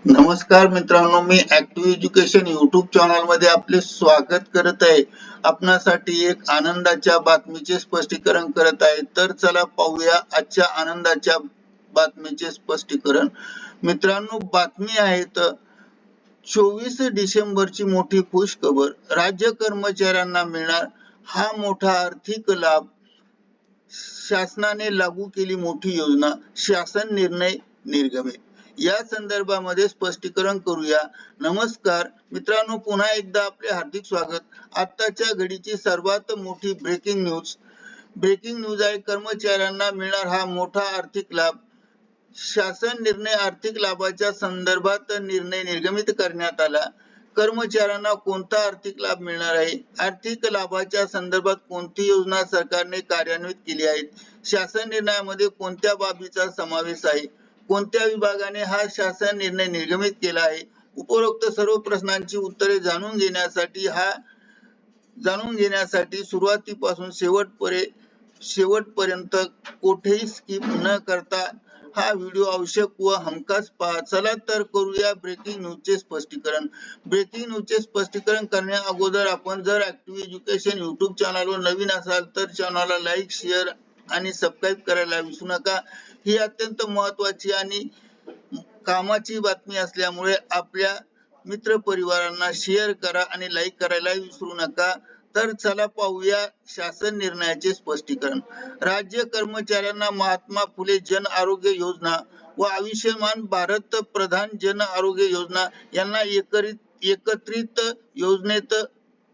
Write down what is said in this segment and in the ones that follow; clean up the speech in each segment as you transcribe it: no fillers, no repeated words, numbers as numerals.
नमस्कार मित्रांनो, मी active education YouTube channel मध्ये आपले स्वागत करत आहे. आपणासाठी एक आनंदाच्या बातमीचे स्पष्टीकरण करत आहे. तर चला पाहूया आजच्या आनंदाच्या बातमीचे स्पष्टीकरण. मित्रांनो, बातमी आहे तर 24 डिसेंबरची मोठी खुश खबर. राज्य कर्मचाऱ्यांना मिळणार हा मोठा आर्थिक लाभ. शासनाने लागू केली मोठी योजना, शासन निर्णय निर्गमित. या संदर्भामध्ये स्पष्टीकरण करूया. नमस्कार मित्रांनो, पुन्हा एकदा आपले हार्दिक स्वागत. आताच्या घडीची सर्वात मोठी ब्रेकिंग न्यूज आहे. कर्मचाऱ्यांना मिळणार हा मोठा आर्थिक लाभ. शासन निर्णय. आर्थिक लाभाच्या संदर्भात निर्णय निर्गमित करण्यात आला. कर्मचाऱ्यांना कोणता आर्थिक लाभ मिळणार आहे? आर्थिक लाभाच्या संदर्भात कोणती योजना सरकारने कार्यान्वित केली आहे? शासन निर्णयामध्ये कोणत्या बाबीचा समावेश आहे? कोणत्या विभागाने हा शासन निर्णय निर्गमित केला आहे? उपरोक्त सर्व प्रश्नांची उत्तरे जाणून घेण्यासाठी सुरुवातीपासून शेवटपर्यंत कोठेही स्किप न करता हा व्हिडिओ आवश्यक व हमखास पहा. चला तर करूया ब्रेकिंग न्यूजचे स्पष्टीकरण. ब्रेकिंग न्यूजचे स्पष्टीकरण करण्या अगोदर आपण जर ऍक्टिव्ह एज्युकेशन युट्यूब चॅनलवर नवीन असाल तर चॅनलला लाईक, शेअर आणि सबस्क्राईब करायला विसरू नका. ही अत्यंत महत्त्वाची आणि कामाची बातमी असल्यामुळे आपल्या मित्र परिवारांना शेअर करा आणि लाईक करायला विसरू नका. तर चला पाहूया शासन निर्णयाचे स्पष्टीकरण. राज्य कर्मचाऱ्यांना महात्मा फुले जन आरोग्य योजना व आयुष्यमान भारत प्रधान जन आरोग्य योजना यांना एकत्रित योजनेत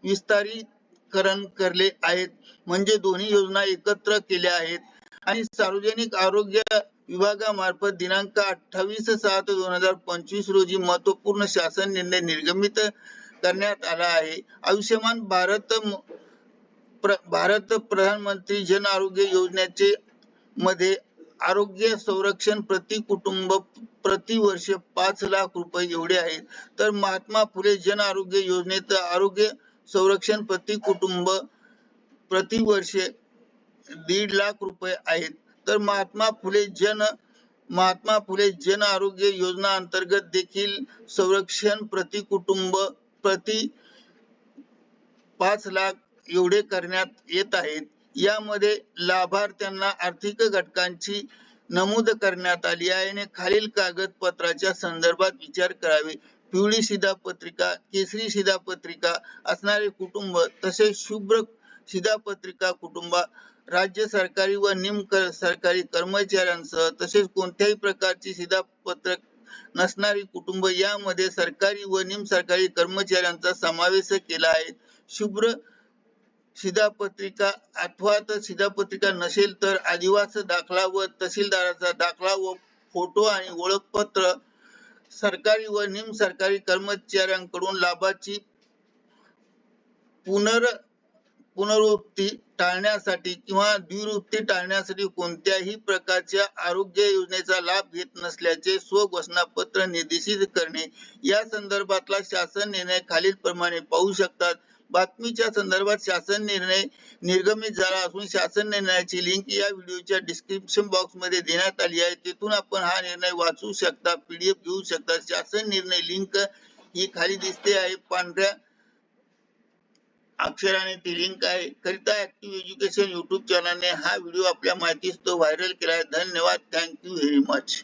विस्तारीकरण करले आहेत. म्हणजे दोन्ही योजना एकत्र केल्या आहेत आणि सार्वजनिक आरोग्य विभागामार्फत दिनांक 28/7/2025 रोजी महत्वपूर्ण शासन निर्णय निर्गमित करण्यात आला आहे. आयुष्यमान भारत प्रधानमंत्री जन आरोग्य योजनेचे मध्ये आरोग्य संरक्षण प्रति कुटुंब प्रति वर्ष 5 लाख रुपये एवढे आहेत. तर महात्मा फुले जन आरोग्य योजनेत आरोग्य संरक्षण प्रति कुटुंब प्रति वर्ष 1.5 लाख रुपये आहेत. तर महात्मा फुले जन आरोग्य योजना अंतर्गत देखील संरक्षण प्रति कुटुंब प्रति 5 लाख एवढे करण्यात येत आहेत. यामध्ये लाभार्थ्यांना आर्थिक घटकांची नमूद करण्यात आली आहे आणि खालील कागदपत्राच्या संदर्भात विचार करावे. पिवळी शिधापत्रिका, केसरी शिधापत्रिका असणारे कुटुंब तसेच शुभ्र शिधापत्रिका कुटुंब, राज्य सरकारी व निम सरकारी कर्मचाऱ्यांसह तसेच कोणत्याही प्रकारची शिधापत्रक नसणारी कुटुंब यामध्ये सरकारी व निम सरकारी कर्मचाऱ्यांचा समावेश केला आहे. शुभ्र शिधापत्रिका अथवा शिधापत्रिका नसेल तर आदिवास दाखला व तहसीलदाराचा दाखला व फोटो आणि ओळखपत्र सरकारी व निम सरकारी कर्मचाऱ्यांकडून लाभाची पुनर्वृत्ती टाळण्यासाठी किंवा द्विवृत्ती टाळण्यासाठी कोणत्याही प्रकारच्या आरोग्य योजनेचा लाभ घेत नसल्याचे स्वघोषणापत्र निर्देशित करणे. या संदर्भातला शासन निर्णय खालील प्रमाणे पाहू शकतात. बातमीच्या संदर्भात शासन निर्णय निर्गमित झाला असून शासन निर्णयाची लिंक या व्हिडिओच्या डिस्क्रिप्शन बॉक्स मध्ये देण्यात आली आहे. तेथून आपण हा निर्णय वाचू शकता, PDF घेऊ शकता. शासन निर्णय लिंक ही खाली दिसते आहे, पांढऱ्या अक्षराने ती लिंक आहे. करिता ऍक्टिव्ह एज्युकेशन युट्यूब चॅनलने हा व्हिडिओ आपल्या माहितीस तो व्हायरल केला आहे. धन्यवाद. Thank you very much.